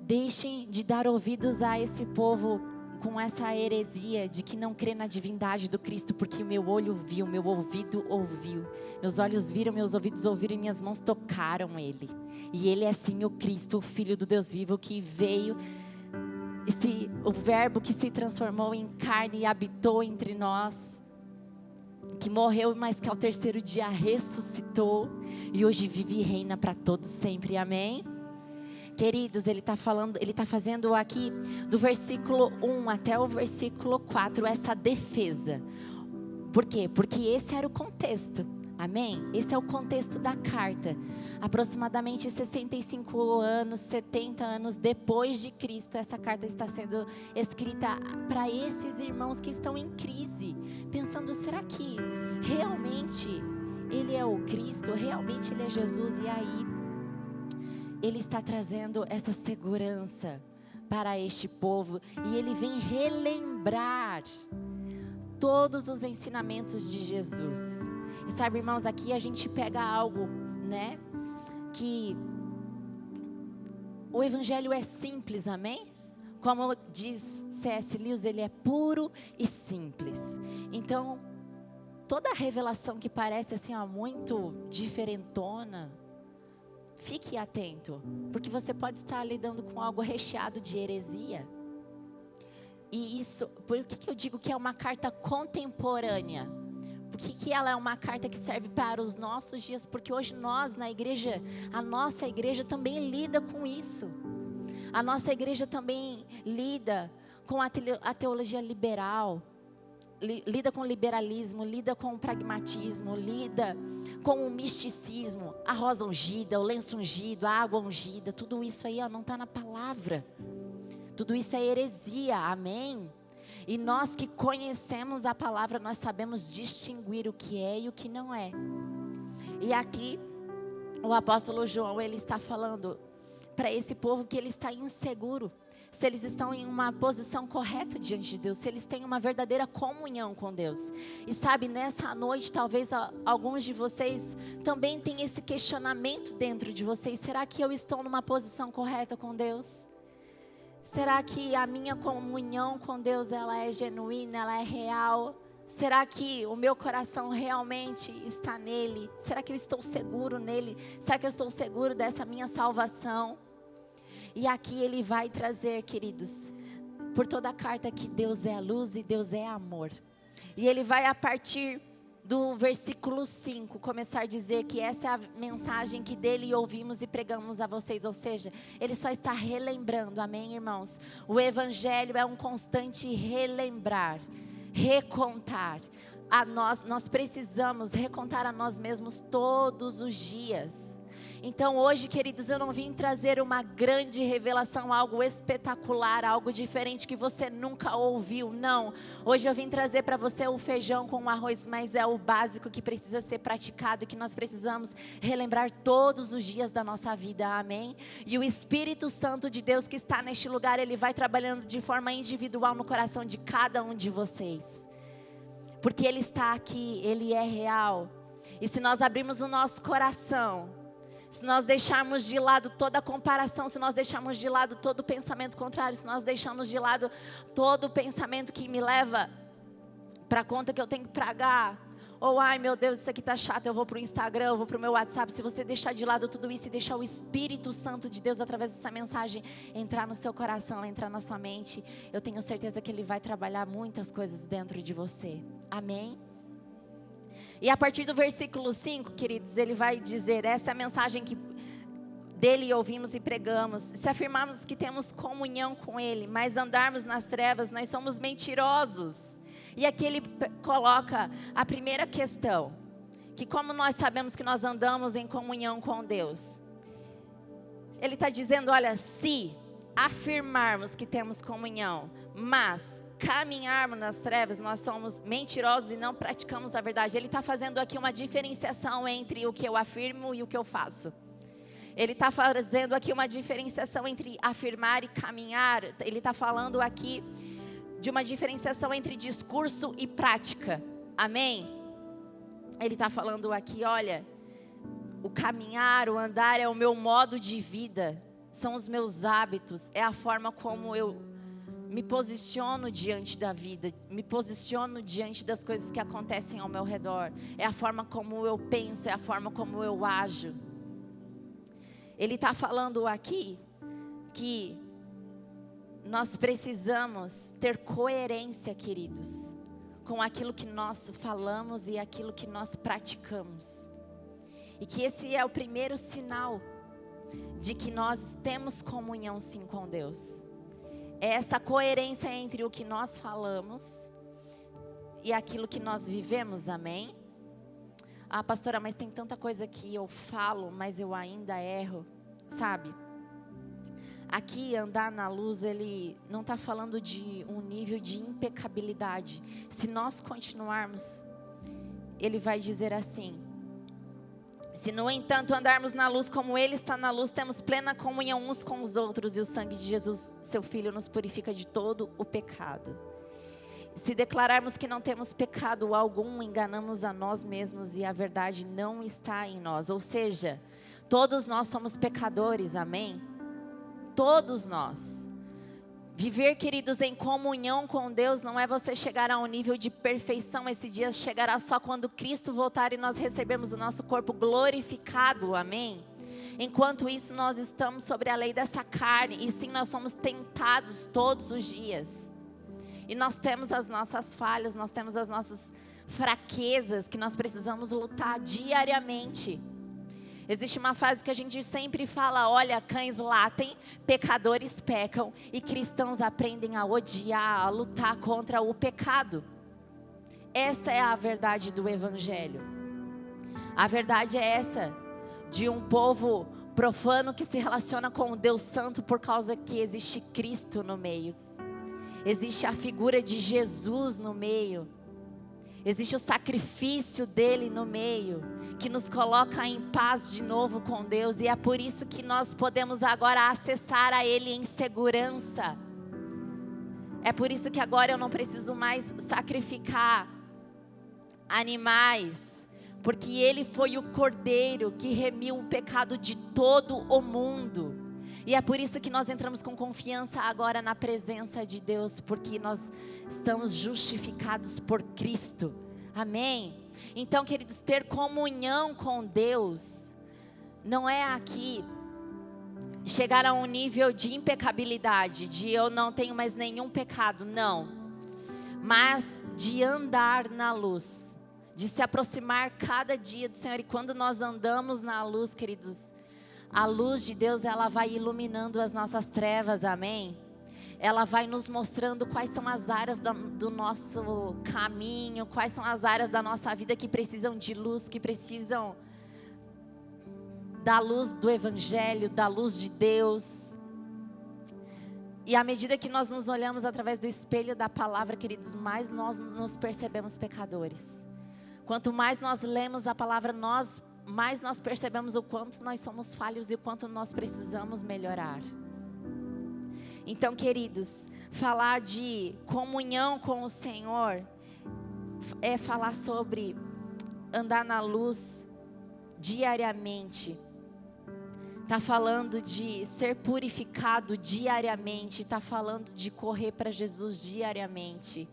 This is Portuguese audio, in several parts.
Deixem de dar ouvidos a esse povo com essa heresia de que não crê na divindade do Cristo, porque o meu olho viu, meu ouvido ouviu, meus olhos viram, meus ouvidos ouviram e minhas mãos tocaram Ele. E Ele é sim o Cristo, o Filho do Deus vivo, que veio, o verbo que se transformou em carne e habitou entre nós, que morreu, mas que ao terceiro dia ressuscitou e hoje vive e reina para todos sempre, amém? Queridos, Ele está fazendo aqui do versículo 1 até o versículo 4 essa defesa. Por quê? Porque esse era o contexto, amém? Esse é o contexto da carta. Aproximadamente 65 anos, 70 anos depois de Cristo, essa carta está sendo escrita para esses irmãos que estão em crise, pensando, será que realmente Ele é o Cristo? Realmente Ele é Jesus? E aí, Ele está trazendo essa segurança para este povo. E Ele vem relembrar todos os ensinamentos de Jesus. E sabe, irmãos, aqui a gente pega algo, né? Que o Evangelho é simples, amém? Como diz C.S. Lewis, ele é puro e simples. Então, toda revelação que parece assim, muito diferentona, fique atento, porque você pode estar lidando com algo recheado de heresia. E isso, por que eu digo que é uma carta contemporânea? Por que ela é uma carta que serve para os nossos dias? Porque hoje nós na igreja, a nossa igreja também lida com isso. A nossa igreja também lida com a teologia liberal, lida com o liberalismo, lida com o pragmatismo, lida com o misticismo, a rosa ungida, o lenço ungido, a água ungida, tudo isso aí não está na palavra, tudo isso é heresia, amém? E nós que conhecemos a palavra, nós sabemos distinguir o que é e o que não é. E aqui o apóstolo João, ele está falando para esse povo que ele está inseguro, se eles estão em uma posição correta diante de Deus, se eles têm uma verdadeira comunhão com Deus. E sabe, nessa noite, talvez alguns de vocês também tenham esse questionamento dentro de vocês. Será que eu estou numa posição correta com Deus? Será que a minha comunhão com Deus, ela é genuína, ela é real? Será que o meu coração realmente está nele? Será que eu estou seguro nele? Será que eu estou seguro dessa minha salvação? E aqui ele vai trazer, queridos, por toda a carta, que Deus é a luz e Deus é amor. E ele vai, a partir do versículo 5, começar a dizer que essa é a mensagem que dele ouvimos e pregamos a vocês. Ou seja, ele só está relembrando, amém, irmãos? O evangelho é um constante relembrar, recontar. Nós precisamos recontar a nós mesmos todos os dias. Então hoje, queridos, eu não vim trazer uma grande revelação, algo espetacular, algo diferente que você nunca ouviu, não. Hoje eu vim trazer para você o feijão com o arroz, mas é o básico que precisa ser praticado e que nós precisamos relembrar todos os dias da nossa vida, amém? E o Espírito Santo de Deus que está neste lugar, ele vai trabalhando de forma individual no coração de cada um de vocês. Porque ele está aqui, ele é real. E se nós abrirmos o nosso coração, se nós deixarmos de lado toda a comparação, se nós deixarmos de lado todo o pensamento contrário, se nós deixarmos de lado todo o pensamento que me leva para a conta que eu tenho que pagar, ou ai meu Deus, isso aqui está chato, eu vou para o Instagram, eu vou para o meu WhatsApp. Se você deixar de lado tudo isso e deixar o Espírito Santo de Deus, através dessa mensagem, entrar no seu coração, entrar na sua mente, eu tenho certeza que Ele vai trabalhar muitas coisas dentro de você, amém? E a partir do versículo 5, queridos, ele vai dizer, essa é a mensagem que dele ouvimos e pregamos. Se afirmarmos que temos comunhão com ele, mas andarmos nas trevas, nós somos mentirosos. E aqui ele coloca a primeira questão, que como nós sabemos que nós andamos em comunhão com Deus? Ele está dizendo, olha, se afirmarmos que temos comunhão, mas caminharmos nas trevas, nós somos mentirosos e não praticamos a verdade. Ele está fazendo aqui uma diferenciação entre o que eu afirmo e o que eu faço. Ele está fazendo aqui uma diferenciação entre afirmar e caminhar. Ele está falando aqui de uma diferenciação entre discurso e prática, amém? Ele está falando aqui, olha, o caminhar, o andar é o meu modo de vida. são os meus hábitos, é a forma como eu me posiciono diante da vida, me posiciono diante das coisas que acontecem ao meu redor, é a forma como eu penso, é a forma como eu ajo. Ele está falando aqui que nós precisamos ter coerência, queridos, com aquilo que nós falamos e aquilo que nós praticamos. E que esse é o primeiro sinal de que nós temos comunhão sim com Deus. É essa coerência entre o que nós falamos e aquilo que nós vivemos, amém? Ah, pastora, mas tem tanta coisa que eu falo, mas eu ainda erro, sabe? Aqui, andar na luz, ele não está falando de um nível de impecabilidade. Se nós continuarmos, ele vai dizer assim: se no entanto andarmos na luz como ele está na luz, temos plena comunhão uns com os outros, e o sangue de Jesus, seu Filho, nos purifica de todo o pecado. Se declararmos que não temos pecado algum, enganamos a nós mesmos e a verdade não está em nós. Ou seja, todos nós somos pecadores, amém? Todos nós. Viver, queridos, em comunhão com Deus não é você chegar a um nível de perfeição. Esse dia chegará só quando Cristo voltar e nós recebemos o nosso corpo glorificado, amém? Enquanto isso, nós estamos sobre a lei dessa carne, e sim, nós somos tentados todos os dias. E nós temos as nossas falhas, nós temos as nossas fraquezas que nós precisamos lutar diariamente. Existe uma frase que a gente sempre fala: olha, cães latem, pecadores pecam, e cristãos aprendem a odiar, a lutar contra o pecado. Essa é a verdade do Evangelho. A verdade é essa, de um povo profano que se relaciona com o Deus Santo por causa que existe Cristo no meio. Existe a figura de Jesus no meio. Existe o sacrifício dele no meio, que nos coloca em paz de novo com Deus. E é por isso que nós podemos agora acessar a ele em segurança. É por isso que agora eu não preciso mais sacrificar animais, porque ele foi o cordeiro que remiu o pecado de todo o mundo. E é por isso que nós entramos com confiança agora na presença de Deus, porque nós estamos justificados por Cristo, amém? Então, queridos, ter comunhão com Deus, não é aqui chegar a um nível de impecabilidade, de eu não tenho mais nenhum pecado, não, mas de andar na luz, de se aproximar cada dia do Senhor. E quando nós andamos na luz, queridos, a luz de Deus, ela vai iluminando as nossas trevas, amém? Ela vai nos mostrando quais são as áreas do nosso caminho, quais são as áreas da nossa vida que precisam de luz, que precisam da luz do Evangelho, da luz de Deus. E à medida que nós nos olhamos através do espelho da palavra, queridos, mais nós nos percebemos pecadores. Quanto mais nós lemos a palavra, mais nós percebemos o quanto nós somos falhos e o quanto nós precisamos melhorar. Então, queridos, falar de comunhão com o Senhor é falar sobre andar na luz diariamente. Está falando de ser purificado diariamente, está falando de correr para Jesus diariamente.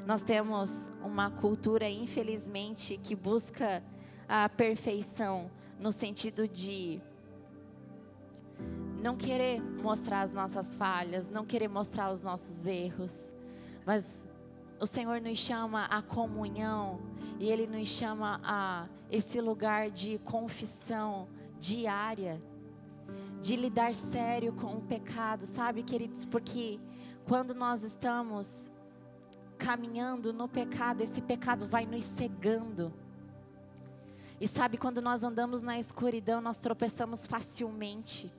Nós temos uma cultura, infelizmente, que busca a perfeição, no sentido de não querer mostrar as nossas falhas, não querer mostrar os nossos erros. Mas o Senhor nos chama à comunhão, e Ele nos chama a esse lugar de confissão diária, de lidar sério com o pecado, sabe, queridos? Porque quando nós estamos caminhando no pecado, esse pecado vai nos cegando. E sabe, quando nós andamos na escuridão, nós tropeçamos facilmente.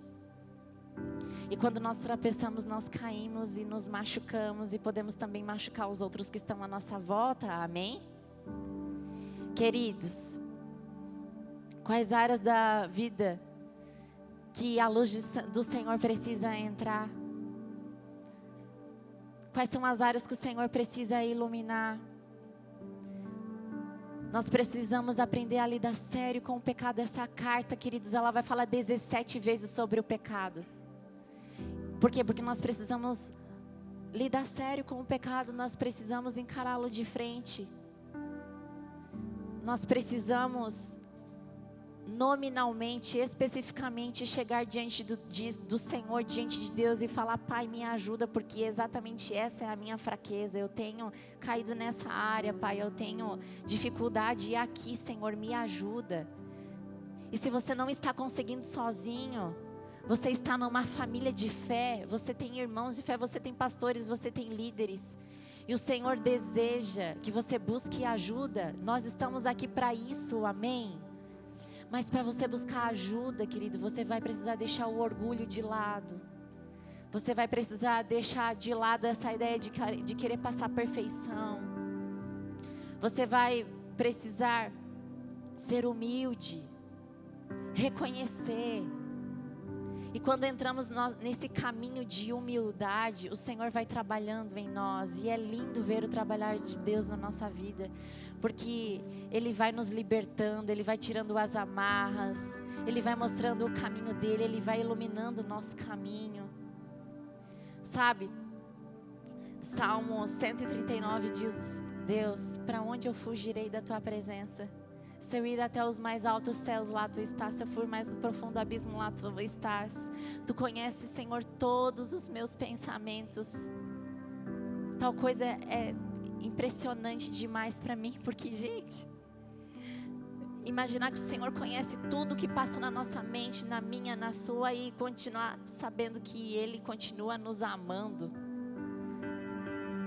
E quando nós tropeçamos, nós caímos e nos machucamos, e podemos também machucar os outros que estão à nossa volta, amém? Queridos, quais áreas da vida que a luz do Senhor precisa entrar? Quais são as áreas que o Senhor precisa iluminar? Nós precisamos aprender a lidar sério com o pecado. Essa carta, queridos, ela vai falar 17 vezes sobre o pecado. Por quê? Porque nós precisamos lidar sério com o pecado, nós precisamos encará-lo de frente. Nós precisamos nominalmente, especificamente, chegar diante do Senhor, diante de Deus e falar: Pai, me ajuda, porque exatamente essa é a minha fraqueza. Eu tenho caído nessa área, Pai, eu tenho dificuldade, e aqui, Senhor, me ajuda. E se você não está conseguindo sozinho, você está numa família de fé, você tem irmãos de fé, você tem pastores, você tem líderes, e o Senhor deseja que você busque ajuda. Nós estamos aqui para isso, amém? Mas para você buscar ajuda, querido, você vai precisar deixar o orgulho de lado. Você vai precisar deixar de lado essa ideia de querer passar perfeição. Você vai precisar ser humilde, reconhecer. E quando entramos nesse caminho de humildade, o Senhor vai trabalhando em nós. E é lindo ver o trabalhar de Deus na nossa vida, porque Ele vai nos libertando, Ele vai tirando as amarras, Ele vai mostrando o caminho dEle, Ele vai iluminando o nosso caminho. Sabe, Salmo 139 diz: Deus, para onde eu fugirei da Tua presença? Se eu ir até os mais altos céus, lá Tu estás. Se eu for mais no profundo abismo, lá Tu estás. Tu conheces, Senhor, todos os meus pensamentos. Tal coisa é impressionante demais para mim, porque, gente, imaginar que o Senhor conhece tudo que passa na nossa mente, na minha, na sua, e continuar sabendo que Ele continua nos amando.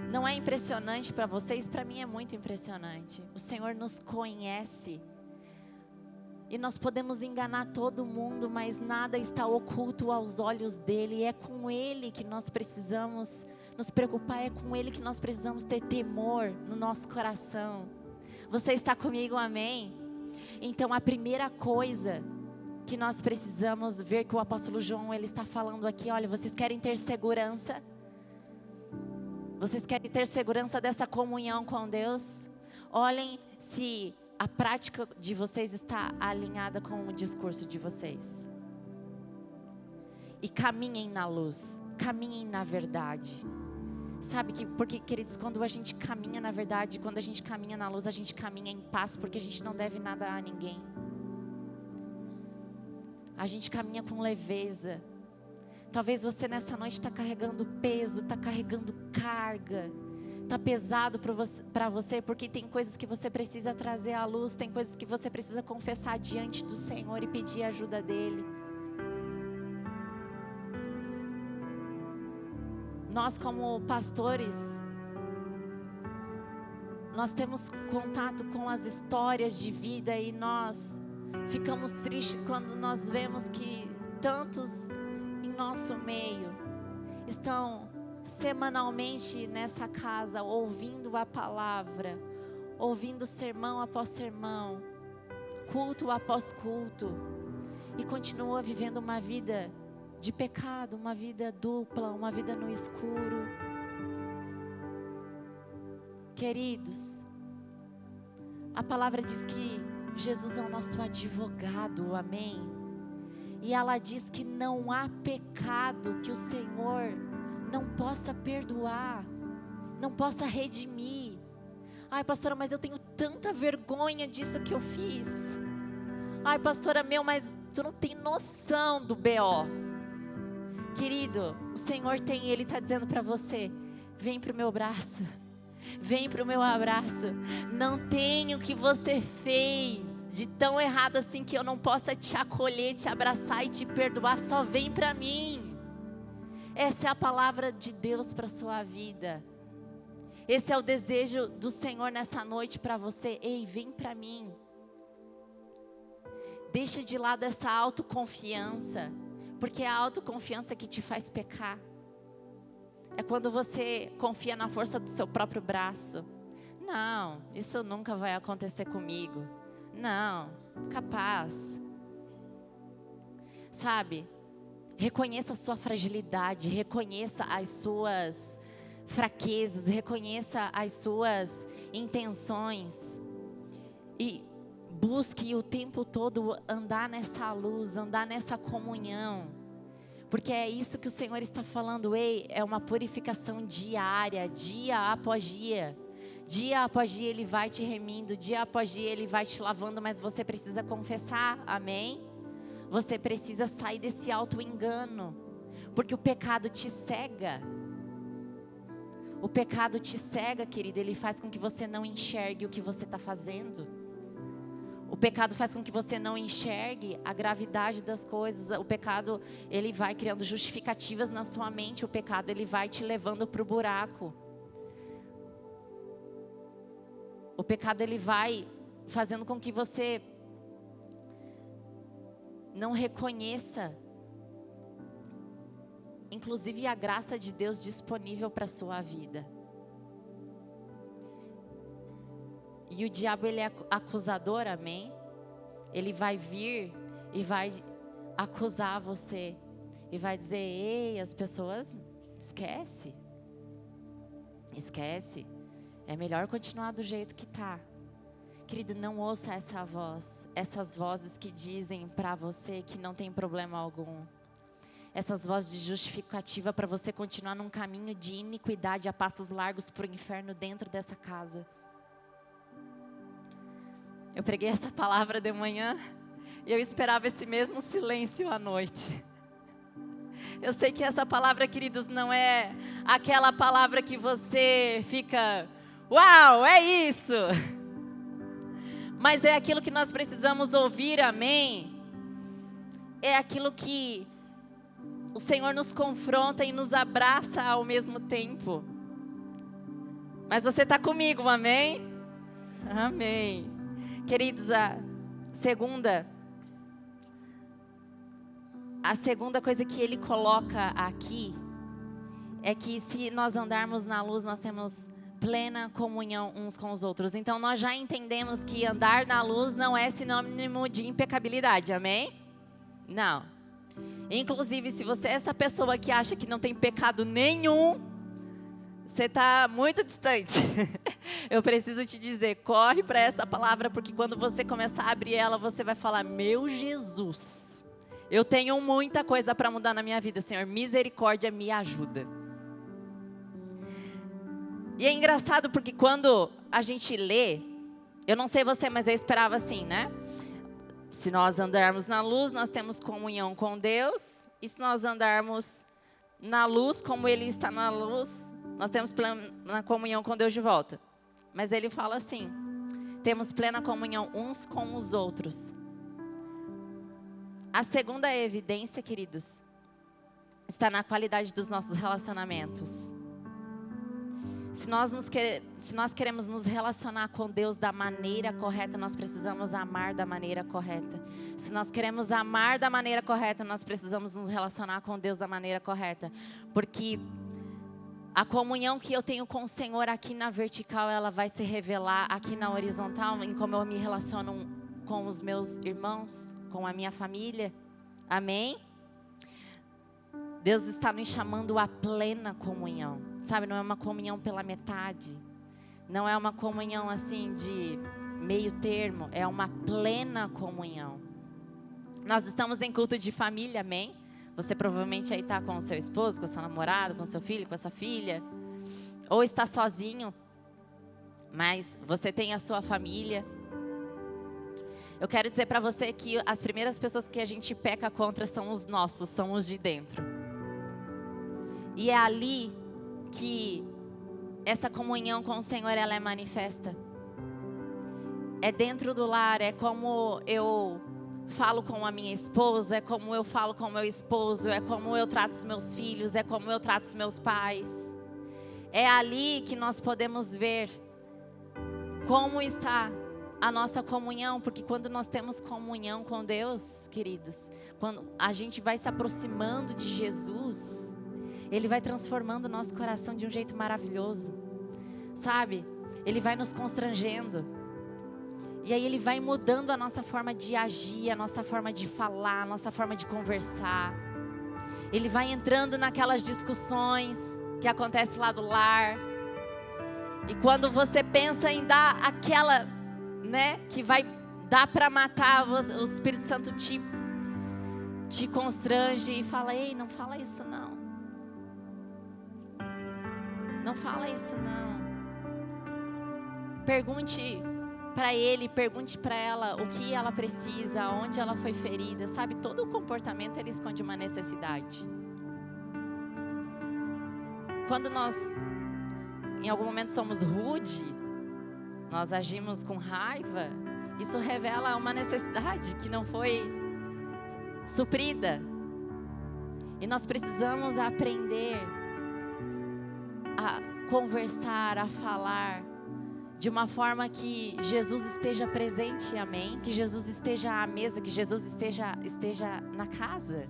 Não é impressionante para vocês? Para mim é muito impressionante. O Senhor nos conhece. E nós podemos enganar todo mundo, mas nada está oculto aos olhos dEle. É com Ele que nós precisamos nos preocupar, é com Ele que nós precisamos ter temor no nosso coração. Você está comigo, amém? Então a primeira coisa que nós precisamos ver, que o apóstolo João, ele está falando aqui: olha, vocês querem ter segurança? Vocês querem ter segurança dessa comunhão com Deus? Olhem se a prática de vocês está alinhada com o discurso de vocês. E caminhem na luz, caminhem na verdade. Sabe que, porque, queridos, quando a gente caminha na verdade, quando a gente caminha na luz, a gente caminha em paz, porque a gente não deve nada a ninguém. A gente caminha com leveza. Talvez você nessa noite está carregando peso, está carregando carga, está pesado para você, porque tem coisas que você precisa trazer à luz, tem coisas que você precisa confessar diante do Senhor e pedir a ajuda dEle. Nós, como pastores, nós temos contato com as histórias de vida e nós ficamos tristes quando nós vemos que tantos em nosso meio estão semanalmente nessa casa ouvindo a palavra, ouvindo sermão após sermão, culto após culto, e continua vivendo uma vida de pecado, uma vida dupla, uma vida no escuro. Queridos, a palavra diz que Jesus é o nosso advogado, amém? E ela diz que não há pecado que o Senhor não possa perdoar, não possa redimir. Ai, pastora, mas eu tenho tanta vergonha disso que eu fiz. Ai, pastora, mas tu não tem noção do BO. Querido, o Senhor tem, Ele está dizendo para você: vem para o meu braço, vem para o meu abraço. Não tem o que você fez de tão errado assim que eu não possa te acolher, te abraçar e te perdoar. Só vem para mim. Essa é a palavra de Deus para a sua vida. Esse é o desejo do Senhor nessa noite para você. Ei, vem para mim. Deixa de lado essa autoconfiança, porque é a autoconfiança que te faz pecar. É quando você confia na força do seu próprio braço. Não, isso nunca vai acontecer comigo. Não, capaz. Sabe, reconheça a sua fragilidade, reconheça as suas fraquezas, reconheça as suas intenções e busque o tempo todo andar nessa luz, andar nessa comunhão, Porque é isso que o Senhor está falando. Ei, é uma purificação diária, dia após dia. Dia após dia Ele vai te remindo, dia após dia Ele vai te lavando, mas você precisa confessar, amém? Você precisa sair desse auto-engano, porque o pecado te cega. O pecado te cega, querido, ele faz com que você não enxergue o que você está fazendo. O pecado faz com que você não enxergue a gravidade das coisas. O pecado, ele vai criando justificativas na sua mente. O pecado, ele vai te levando para o buraco. O pecado, ele vai fazendo com que você não reconheça, inclusive, a graça de Deus disponível para a sua vida. E o diabo, ele é acusador, amém? Ele vai vir e vai acusar você. E vai dizer, ei, as pessoas, esquece. É melhor continuar do jeito que está. Querido, não ouça essa voz. Essas vozes que dizem para você que não tem problema algum. Essas vozes de justificativa para você continuar num caminho de iniquidade a passos largos para o inferno dentro dessa casa. Eu preguei essa palavra de manhã e eu esperava esse mesmo silêncio à noite. Eu sei que essa palavra, queridos, não é aquela palavra que você fica, uau, é isso. Mas é aquilo que nós precisamos ouvir, amém? É aquilo que o Senhor nos confronta e nos abraça ao mesmo tempo. Mas você está comigo, amém? Amém. Queridos, a segunda coisa que Ele coloca aqui é que se nós andarmos na luz, nós temos plena comunhão uns com os outros. Então nós já entendemos que andar na luz não é sinônimo de impecabilidade, amém? Não. Inclusive, se você é essa pessoa que acha que não tem pecado nenhum, você está muito distante. Eu preciso te dizer, corre para essa palavra, porque quando você começar a abrir ela, você vai falar, meu Jesus, eu tenho muita coisa para mudar na minha vida, Senhor, misericórdia, me ajuda. E é engraçado porque quando a gente lê, eu não sei você, mas eu esperava assim, né? Se nós andarmos na luz, nós temos comunhão com Deus. E se nós andarmos na luz, como Ele está na luz, nós temos plena comunhão com Deus de volta. Mas Ele fala assim, temos plena comunhão uns com os outros. A segunda evidência, queridos, está na qualidade dos nossos relacionamentos. Se nós queremos nos relacionar com Deus da maneira correta, nós precisamos amar da maneira correta. Se nós queremos amar da maneira correta, nós precisamos nos relacionar com Deus da maneira correta. Porque a comunhão que eu tenho com o Senhor aqui na vertical, ela vai se revelar aqui na horizontal, em como eu me relaciono com os meus irmãos, com a minha família. Amém? Deus está nos chamando a plena comunhão, sabe? Não é uma comunhão pela metade, não é uma comunhão assim de meio termo, é uma plena comunhão. Nós estamos em culto de família, amém? Você provavelmente aí está com o seu esposo, com o seu namorado, com o seu filho, com a sua filha, ou está sozinho, mas você tem a sua família. Eu quero dizer para você que as primeiras pessoas que a gente peca contra são os nossos, são os de dentro. E é ali que essa comunhão com o Senhor, ela é manifesta. É dentro do lar, é como eu falo com a minha esposa, é como eu falo com o meu esposo, é como eu trato os meus filhos, é como eu trato os meus pais. É ali que nós podemos ver como está a nossa comunhão, porque quando nós temos comunhão com Deus, queridos, quando a gente vai se aproximando de Jesus, Ele vai transformando o nosso coração de um jeito maravilhoso, sabe? Ele vai nos constrangendo. E aí Ele vai mudando a nossa forma de agir, a nossa forma de falar, a nossa forma de conversar. Ele vai entrando naquelas discussões que acontecem lá do lar. E quando você pensa em dar aquela, né, que vai dar para matar, o Espírito Santo te te constrange e fala: ei, não fala isso não. Não fala isso não. Pergunte para ele, pergunte para ela o que ela precisa, onde ela foi ferida. Sabe, todo o comportamento ele esconde uma necessidade. Quando nós, em algum momento, somos rude, nós agimos com raiva, isso revela uma necessidade que não foi suprida. E nós precisamos aprender a conversar, a falar de uma forma que Jesus esteja presente, amém? Que Jesus esteja à mesa, que Jesus esteja na casa.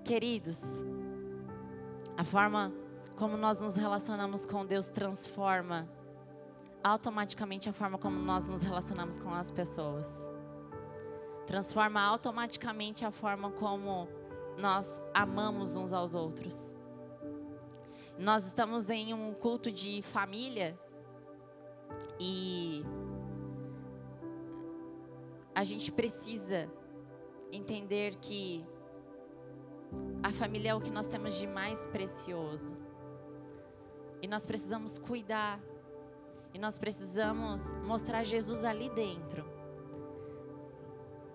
Queridos, a forma como nós nos relacionamos com Deus transforma automaticamente a forma como nós nos relacionamos com as pessoas. Transforma automaticamente a forma como nós amamos uns aos outros. Nós estamos em um culto de família e a gente precisa entender que a família é o que nós temos de mais precioso. E nós precisamos cuidar. E nós precisamos mostrar Jesus ali dentro.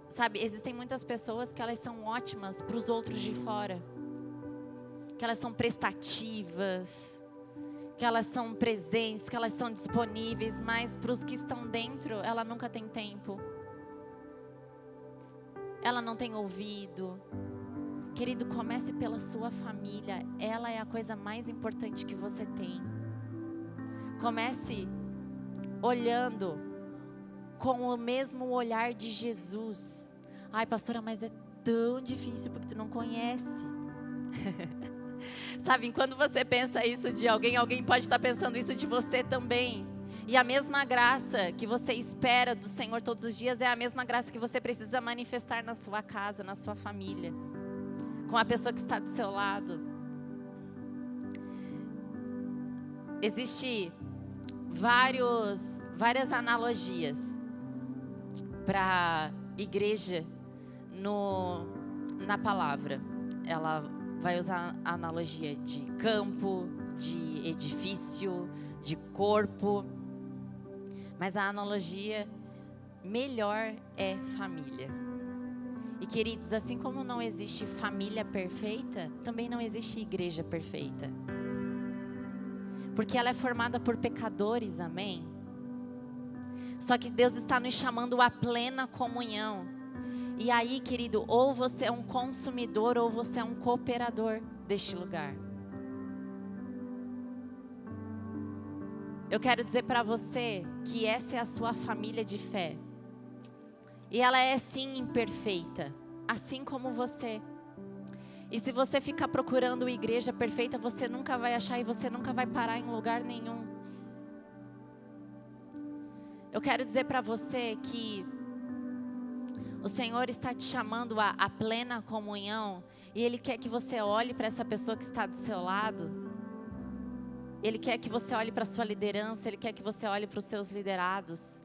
Sabe, existem muitas pessoas que elas são ótimas para os outros de fora. Que elas são prestativas, que elas são presentes, que elas são disponíveis, mas para os que estão dentro, ela nunca tem tempo. Ela não tem ouvido. Querido, comece pela sua família. Ela é a coisa mais importante que você tem. Comece olhando com o mesmo olhar de Jesus. Ai, pastora, mas é tão difícil porque tu não conhece. Sabe, quando você pensa isso de alguém, alguém pode estar pensando isso de você também. E a mesma graça que você espera do Senhor todos os dias é a mesma graça que você precisa manifestar na sua casa, na sua família, com a pessoa que está do seu lado. Existem várias analogias para igreja na palavra. Ela vai usar a analogia de campo, de edifício, de corpo. Mas a analogia melhor é família. E queridos, assim como não existe família perfeita, também não existe igreja perfeita. Porque ela é formada por pecadores, amém? Só que Deus está nos chamando à plena comunhão. E aí, querido, ou você é um consumidor ou você é um cooperador deste lugar. Eu quero dizer para você que essa é a sua família de fé. E ela é sim imperfeita, assim como você. E se você ficar procurando igreja perfeita, você nunca vai achar e você nunca vai parar em lugar nenhum. Eu quero dizer para você que o Senhor está te chamando à plena comunhão. E Ele quer que você olhe para essa pessoa que está do seu lado. Ele quer que você olhe para a sua liderança. Ele quer que você olhe para os seus liderados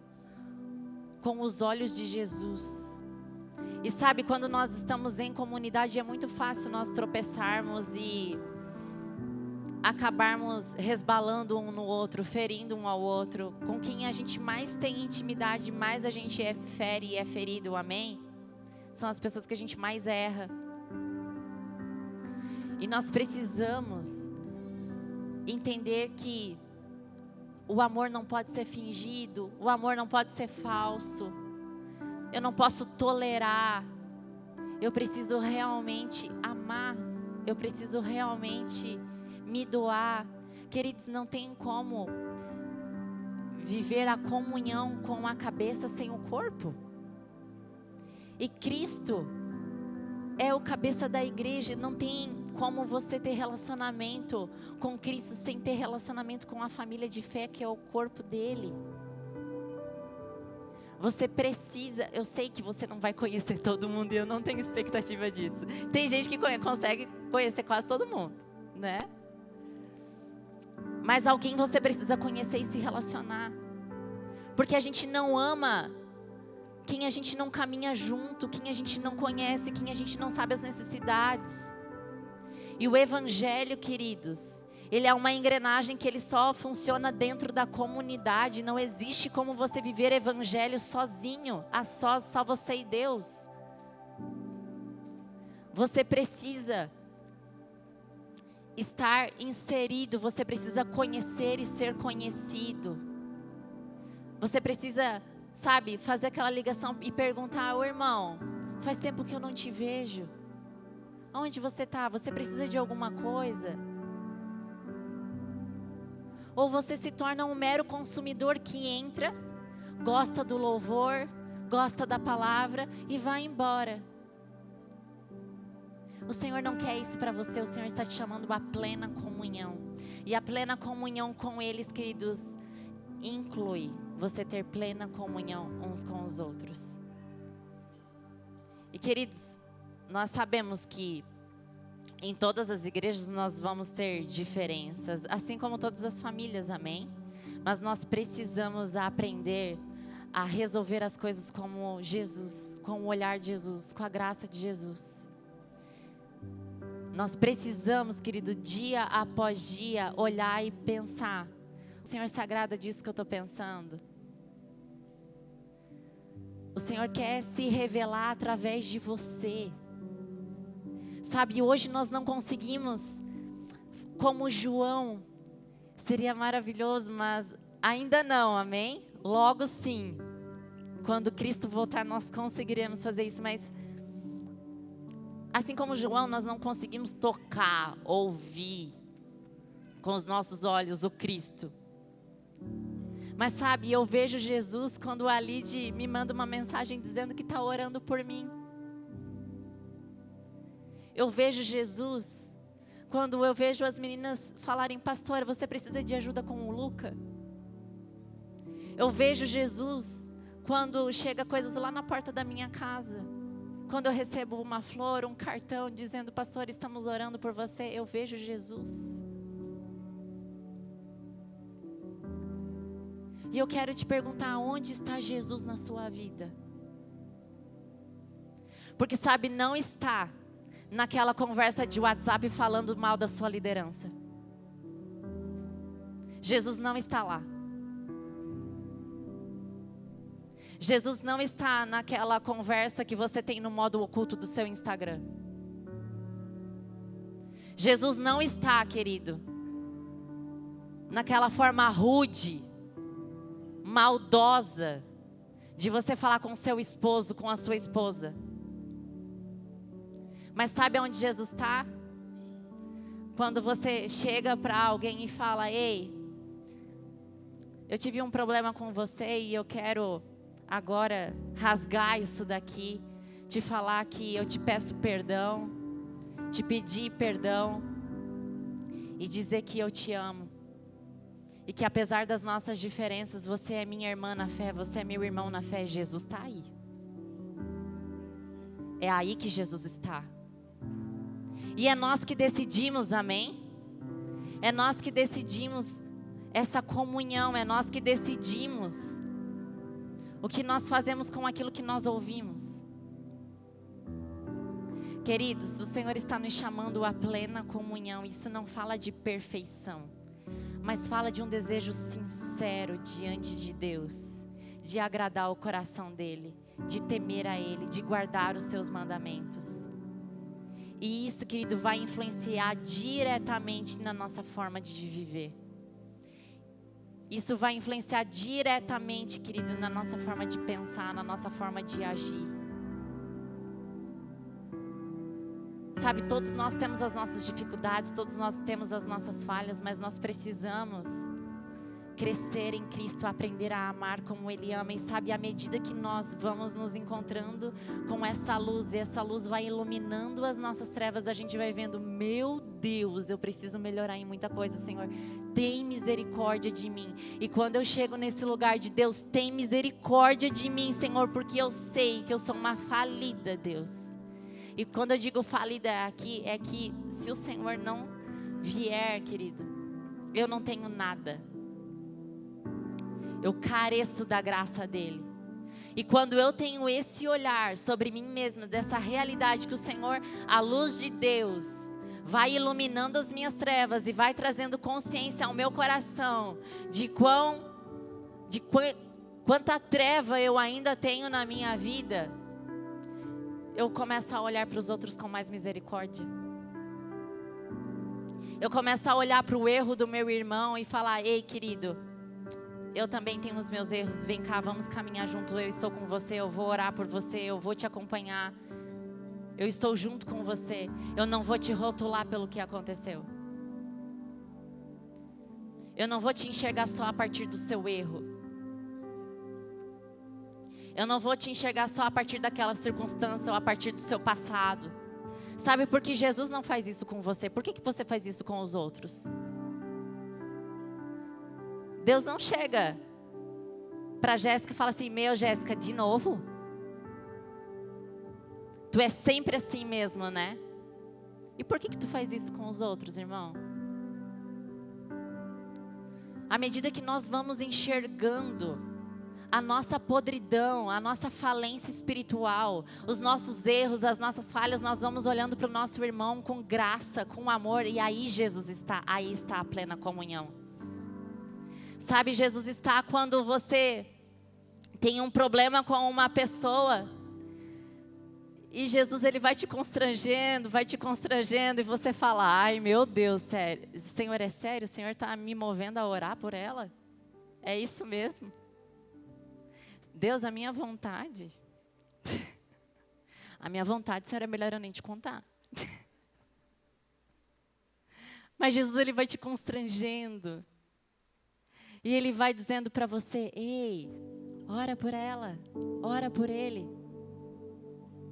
com os olhos de Jesus. E sabe, quando nós estamos em comunidade, é muito fácil nós tropeçarmos e acabarmos resbalando um no outro, ferindo um ao outro. Com quem a gente mais tem intimidade, mais a gente fere e é ferido, amém? São as pessoas que a gente mais erra. E nós precisamos entender que o amor não pode ser fingido, o amor não pode ser falso. Eu não posso tolerar. Eu preciso realmente amar. Eu preciso realmente me doar. Queridos, não tem como viver a comunhão com a cabeça sem o corpo. E Cristo é o cabeça da igreja. Não tem como você ter relacionamento com Cristo sem ter relacionamento com a família de fé, que é o corpo dele. Você precisa, eu sei que você não vai conhecer todo mundo e eu não tenho expectativa disso. Tem gente que consegue conhecer quase todo mundo, né? Mas alguém você precisa conhecer e se relacionar. Porque a gente não ama quem a gente não caminha junto, quem a gente não conhece, quem a gente não sabe as necessidades. E o Evangelho, queridos, ele é uma engrenagem que ele só funciona dentro da comunidade. Não existe como você viver Evangelho sozinho, a sós, só você e Deus. Você precisa estar inserido, você precisa conhecer e ser conhecido. Você precisa, sabe, fazer aquela ligação e perguntar: ô irmão, faz tempo que eu não te vejo. Onde você está? Você precisa de alguma coisa? Ou você se torna um mero consumidor que entra, gosta do louvor, gosta da palavra e vai embora? O Senhor não quer isso para você. O Senhor está te chamando a plena comunhão. E a plena comunhão com eles, queridos, inclui você ter plena comunhão uns com os outros. E queridos, nós sabemos que em todas as igrejas nós vamos ter diferenças, assim como todas as famílias, amém? Mas nós precisamos aprender a resolver as coisas como Jesus, com o olhar de Jesus, com a graça de Jesus. Nós precisamos, querido, dia após dia, olhar e pensar: o Senhor se agrada disso que eu estou pensando? O Senhor quer se revelar através de você. Sabe, hoje nós não conseguimos, como João, seria maravilhoso, mas ainda não, amém? Logo sim, quando Cristo voltar nós conseguiremos fazer isso, mas assim como João, nós não conseguimos tocar, ouvir com os nossos olhos o Cristo. Mas sabe, eu vejo Jesus quando a Lide me manda uma mensagem dizendo que está orando por mim. Eu vejo Jesus quando eu vejo as meninas falarem: pastora, você precisa de ajuda com o Luca? Eu vejo Jesus quando chega coisas lá na porta da minha casa. Quando eu recebo uma flor, um cartão dizendo: pastor, estamos orando por você. Eu vejo Jesus. E eu quero te perguntar: onde está Jesus na sua vida? Porque sabe, não está naquela conversa de WhatsApp falando mal da sua liderança. Jesus não está lá. Jesus não está naquela conversa que você tem no modo oculto do seu Instagram. Jesus não está, querido, naquela forma rude, maldosa, de você falar com o seu esposo, com a sua esposa. Mas sabe onde Jesus está? Quando você chega para alguém e fala: ei, eu tive um problema com você e eu quero agora rasgar isso daqui, te falar que eu te peço perdão, te pedir perdão e dizer que eu te amo. E que apesar das nossas diferenças, você é minha irmã na fé, você é meu irmão na fé. Jesus está aí. É aí que Jesus está. E é nós que decidimos, amém? É nós que decidimos essa comunhão, é nós que decidimos o que nós fazemos com aquilo que nós ouvimos. Queridos, o Senhor está nos chamando à plena comunhão. Isso não fala de perfeição, mas fala de um desejo sincero diante de Deus, de agradar o coração dEle, de temer a Ele, de guardar os seus mandamentos. E isso, querido, vai influenciar diretamente na nossa forma de viver. Isso vai influenciar diretamente, querido, na nossa forma de pensar, na nossa forma de agir. Sabe, todos nós temos as nossas dificuldades, todos nós temos as nossas falhas, mas nós precisamos crescer em Cristo, aprender a amar como Ele ama. E sabe, à medida que nós vamos nos encontrando com essa luz, e essa luz vai iluminando as nossas trevas, a gente vai vendo: meu Deus, eu preciso melhorar em muita coisa, Senhor, tem misericórdia de mim. E quando eu chego nesse lugar de Deus, tem misericórdia de mim, Senhor, porque eu sei que eu sou uma falida, Deus. E quando eu digo falida aqui, é que se o Senhor não vier, querido, eu não tenho nada. Eu careço da graça dEle. E quando eu tenho esse olhar sobre mim mesma, dessa realidade que o Senhor, a luz de Deus, vai iluminando as minhas trevas e vai trazendo consciência ao meu coração de quanta treva eu ainda tenho na minha vida, eu começo a olhar para os outros com mais misericórdia. Eu começo a olhar para o erro do meu irmão e falar: ei, querido, eu também tenho os meus erros, vem cá, vamos caminhar junto, eu estou com você, eu vou orar por você, eu vou te acompanhar, eu estou junto com você, eu não vou te rotular pelo que aconteceu. Eu não vou te enxergar só a partir do seu erro. Eu não vou te enxergar só a partir daquela circunstância ou a partir do seu passado. Sabe por que Jesus não faz isso com você? Por que você faz isso com os outros? Deus não chega para Jéssica e fala assim: meu, Jéssica, de novo? Tu é sempre assim mesmo, né? E por que tu faz isso com os outros, irmão? À medida que nós vamos enxergando a nossa podridão, a nossa falência espiritual, os nossos erros, as nossas falhas, nós vamos olhando para o nosso irmão com graça, com amor, e aí Jesus está, aí está a plena comunhão. Sabe, Jesus está quando você tem um problema com uma pessoa, e Jesus, ele vai te constrangendo, e você fala: ai meu Deus, sério, Senhor, é sério? O Senhor está me movendo a orar por ela? É isso mesmo? Deus, a minha vontade, Senhor, é melhor eu nem te contar. Mas Jesus, ele vai te constrangendo. E ele vai dizendo para você: ei, ora por ela, ora por ele.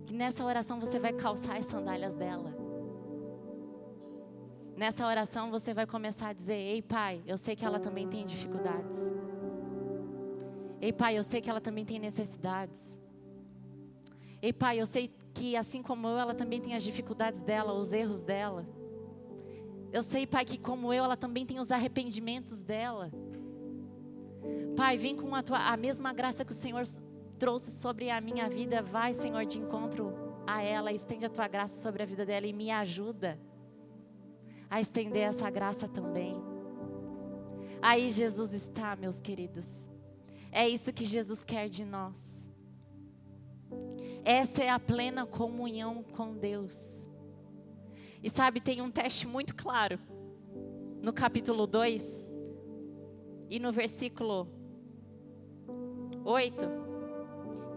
Que nessa oração você vai calçar as sandálias dela. Nessa oração você vai começar a dizer: ei, Pai, eu sei que ela também tem dificuldades. Ei, Pai, eu sei que ela também tem necessidades. Ei, Pai, eu sei que assim como eu, ela também tem as dificuldades dela, os erros dela. Eu sei, Pai, que como eu, ela também tem os arrependimentos dela. Pai, vem com a mesma graça que o Senhor trouxe sobre a minha vida. Vai, Senhor, de encontro a ela. Estende a tua graça sobre a vida dela e me ajuda a estender essa graça também. Aí Jesus está, meus queridos. É isso que Jesus quer de nós. Essa é a plena comunhão com Deus. E sabe, tem um teste muito claro no capítulo 2 e no versículo 8,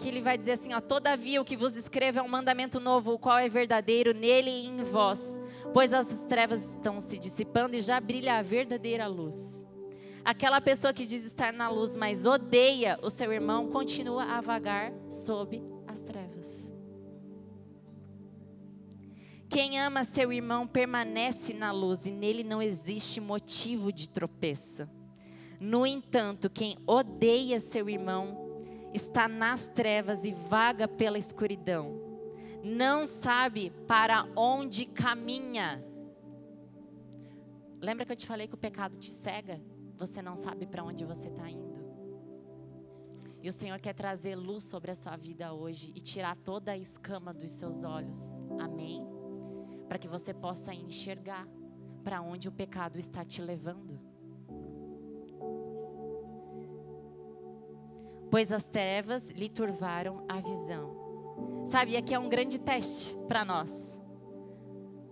que ele vai dizer assim, ó: todavia o que vos escrevo é um mandamento novo, o qual é verdadeiro nele e em vós, pois as trevas estão se dissipando e já brilha a verdadeira luz. Aquela pessoa que diz estar na luz, mas odeia o seu irmão, continua a vagar sob as trevas. Quem ama seu irmão permanece na luz e nele não existe motivo de tropeço. No entanto, quem odeia seu irmão está nas trevas e vaga pela escuridão. Não sabe para onde caminha. Lembra que eu te falei que o pecado te cega? Você não sabe para onde você está indo. E o Senhor quer trazer luz sobre a sua vida hoje e tirar toda a escama dos seus olhos. Amém? Para que você possa enxergar para onde o pecado está te levando. Pois as trevas lhe turvaram a visão. Sabe, aqui é um grande teste para nós.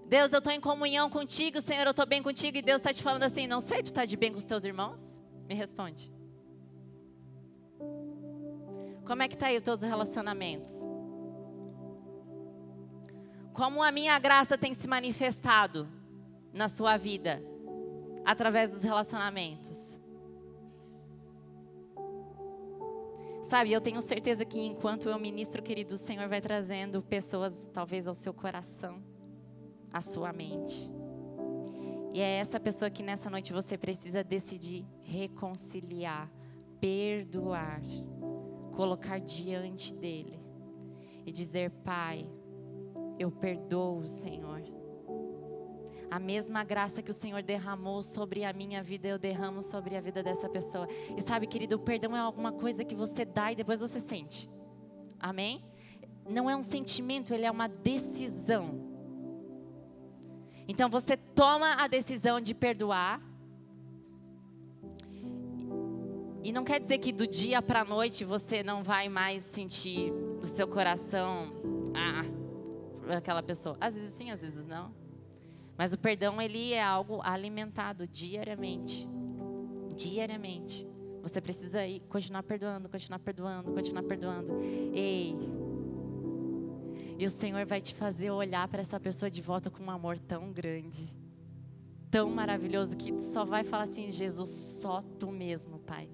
Deus, eu estou em comunhão contigo, Senhor, eu estou bem contigo. E Deus está te falando assim: não sei, tu está de bem com os teus irmãos? Me responde. Como é que está aí os teus relacionamentos? Como a minha graça tem se manifestado na sua vida? Através dos relacionamentos. Sabe, eu tenho certeza que enquanto eu ministro, querido, o Senhor vai trazendo pessoas talvez ao seu coração, à sua mente. E é essa pessoa que nessa noite você precisa decidir reconciliar, perdoar, colocar diante dele e dizer: Pai, eu perdoo, Senhor. A mesma graça que o Senhor derramou sobre a minha vida, eu derramo sobre a vida dessa pessoa. E sabe, querido, o perdão é alguma coisa que você dá e depois você sente. Amém? Não é um sentimento, ele é uma decisão. Então você toma a decisão de perdoar. E não quer dizer que do dia para a noite você não vai mais sentir do seu coração aquela pessoa. Às vezes sim, às vezes não. Mas o perdão, ele é algo alimentado diariamente. Diariamente. Você precisa continuar perdoando, continuar perdoando, continuar perdoando. Ei! E o Senhor vai te fazer olhar para essa pessoa de volta com um amor tão grande, tão maravilhoso, que tu só vai falar assim: Jesus, só tu mesmo, Pai.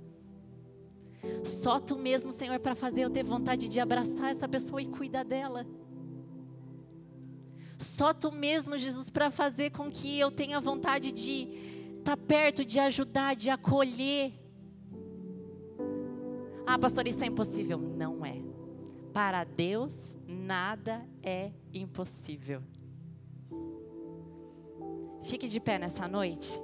Só tu mesmo, Senhor, para fazer eu ter vontade de abraçar essa pessoa e cuidar dela. Só tu mesmo, Jesus, para fazer com que eu tenha vontade de estar perto, de ajudar, de acolher. Ah, pastor, isso é impossível. Não é. Para Deus, nada é impossível. Fique de pé nessa noite.